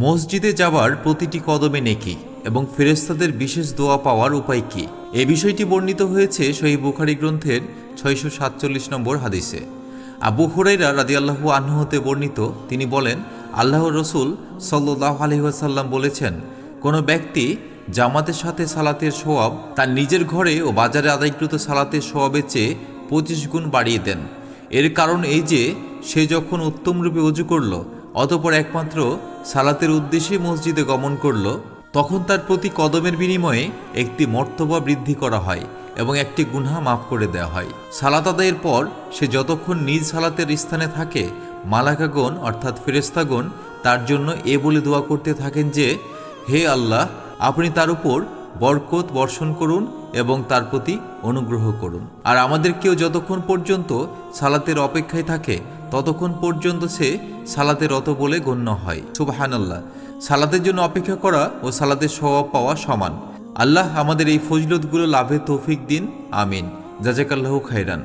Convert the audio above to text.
মসজিদে যাওয়ার প্রতিটি কদমে নেকি এবং ফেরেশতাদের বিশেষ দোয়া পাওয়ার উপায় কি? এ বিষয়টি বর্ণিত হয়েছে সহিহ বুখারী গ্রন্থের 647 নম্বর হাদিসে। আবু হুরায়রা রাদিয়াল্লাহু আনহু হতে বর্ণিত, তিনি বলেন, আল্লাহর রাসূল সাল্লাল্লাহু আলাইহি ওয়াসাল্লাম বলেছেন, কোনো ব্যক্তি জামাতের সাথে সালাতের সওয়াব তার নিজের ঘরে ও বাজারে আদায়কৃত সালাতের সওয়াবের চেয়ে 25 গুণ বাড়িয়ে দেন। এর কারণ এই যে, সে যখন উত্তমরূপে ওযু করল, অতঃপর একমাত্র সালাতের উদ্দেশ্যে মসজিদে গমন করল, তখন তার প্রতি কদমের বিনিময়ে একটি মর্তবা বৃদ্ধি করা হয় এবং একটি গুনাহ মাফ করে দেওয়া হয়। সালাত আদায়ের পর সে যতক্ষণ নিজ সালাতের স্থানে থাকে, মালাকাগণ অর্থাৎ ফেরেশতাগণ তার জন্য এ বলে দোয়া করতে থাকেন যে, হে আল্লাহ, আপনি তার উপর বরকত বর্ষণ করুন এবং তার প্রতি অনুগ্রহ করুন। আর আমাদের কেউ যতক্ষণ পর্যন্ত সালাতের অপেক্ষায় থাকে, ততক্ষণ পর্যন্ত সে সালাতে রত বলে গণ্য হয়। সুবহানাল্লাহ। সালাতের জন্য অপেক্ষা করা ও সালাতের সওয়াব পাওয়া সমান। আল্লাহ আমাদের এই ফজিলতগুলো লাভের তৌফিক দিন। আমিন। জাযাকাল্লাহু খাইরান।